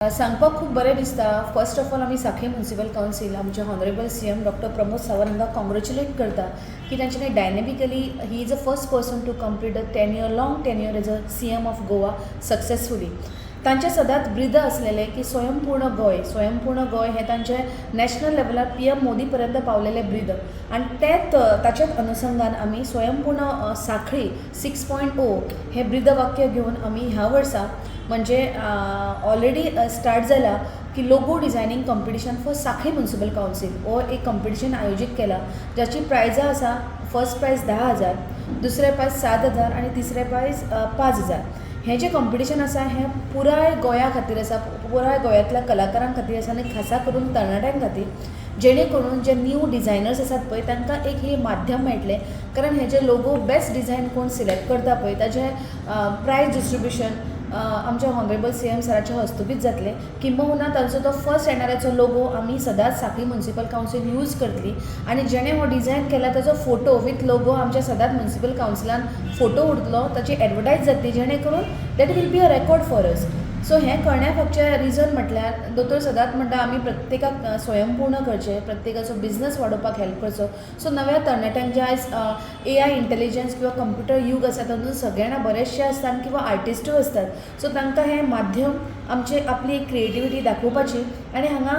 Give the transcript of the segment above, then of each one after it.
सांगपाक खूब बरें दिसता. फर्स्ट ऑफ ऑल आमी सांखळी म्युनिसिपल कावन्सील आमचे honourable CM doctor Pramod Sawant हांकां कॉंग्रेच्युलेट करता की तांच्यांनी dynamically he is the first person to complete a long tenure as a CM of Goa successfully. तांचे सदांच ब्रिद आसलेले की स्वयंपूर्ण गोंय हें तांचें नॅशनल लेवलार PM मोदी पर्यंत पावलेलें ब्रिद आनी ताच्याच अनुसंगान आमी स्वयंपूर्ण सांखळी 6.0 हें ब्रिद वाक्य घेवन आमी ह्या वर्सा म्हणजे ऑलरेडी स्टार्ट जाला की logo designing competition for Sankhali municipal council हो एक कॉम्पिटिशन आयोजीत केला ज्याची प्रायजां आसा. फर्स्ट प्रायज 10,000, दुसरें प्रायज 7,000 आनी तिसरें प्रायज 5,000. हें जें कॉम्पिटिशन आसा हें पुराय गोंया खातीर आसा, पुराय गोंयांतल्या कलाकारां खातीर आसा आनी खासा करून तरणाट्यां खातीर जेणे करून जे न्यू डिझायनर्स आसात पळय तांकां एक ही माध्यम मेळटलें. कारण हे जे लोगो बेस्ट डिझायन कोण सिलेक्ट करता पळय ताजें प्रायज डिस्ट्रिब्युशन आमच्या हॉनरेबल CM सराच्या हस्तुकीत जातलें. किंबहुना तांचो तो फर्स्ट येणाऱ्याचो लोगो आमी सदांच सांखळी म्युनिसिपल कावन्सील यूज करतली आनी जेणे हो डिझायन केला ताचो फोटो विथ लोगो आमच्या सदांच म्युनिसिपल कावन्सिलान फोटो उरतलो, ताची एडवर्टायज जातली जेणे करून that will be a record for us. So हें करण्या फाटचें रिजन म्हटल्यार दोतोर सदांच म्हणटा आमी प्रत्येकाक स्वयंपूर्ण करचें, प्रत्येकाचो बिझनस वाडोवपाक हेल्प करचो. सो नव्या तरणाट्यांक जे आयज AI इंटेलिजन्स किंवा कंप्युटर युग आसा तातूंत सगळे जाणां बरेचशे आसतात किंवा आर्टिस्टूय असतात. सो तांकां हें माध्यम आपली क्रिएटिविटी दाखोवपाची आनी हांगा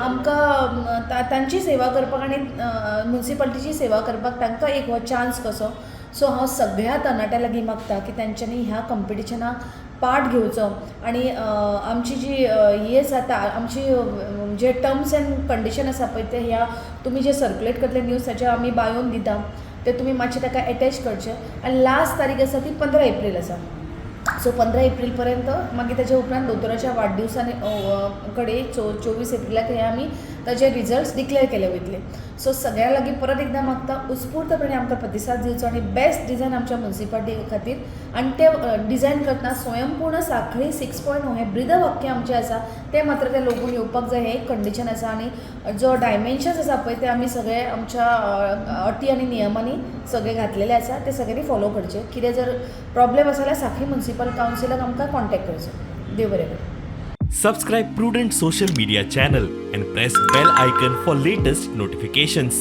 आमकां तांची सेवा करपाक आनी म्युनिसिपालिटीची सेवा करपाक तांकां एक हो चान्स कसो. सो हांव सगळ्या तरणाट्यां लागीं मागता की तांच्यांनी ह्या कॉम्पिटिशनाक पार्ट घेवचो आनी आमची जी ही आसा आमची जे टर्म्स एंड कंडिशन आसा पळय ते ह्या तुमी जे सर्क्युलेट करतले न्यूज ताचेर आमी बायोन दिता ते तुमी मातशें ताका एटॅच करचें. आनी लास्ट तारीख आसा ती 15 एप्रील आसा. सो 15 एप्रील पर्यंत मागीर ताच्या उपरांत दोतोराच्या वाडदिवसांनी कडेन 24 एप्रिलाक हे आमी ताजे रिजल्ट्स डिक्लेअर केले वयतले. सो सगळ्या लागीं परत एकदां मागता उत्स्फूर्तपणे आमकां प्रतिसाद दिवचो आनी बेस्ट डिझायन आमच्या म्युनिसिपालिटी खातीर आनी ते डिझायन करतना स्वयंपूर्ण सांखळी 6.0 हें ब्रिद वाक्य आमचें आसा तें मात्र ते लोगून येवपाक जाय. हें एक कंडिशन आसा आनी जो डायमेन्शन्स आसा पळय ते आमी सगळे आमच्या अटी आनी नियमांनी सगळे घातलेले आसा ते सगळ्यांनी फॉलो करचे. कितें जर प्रॉब्लेम आसा जाल्यार सांखळी म्युनिसिपल कावन्सिलाक आमकां कॉन्टॅक्ट करचो. देव बरें करूं. Subscribe Prudent social media channel and press bell icon for latest notifications.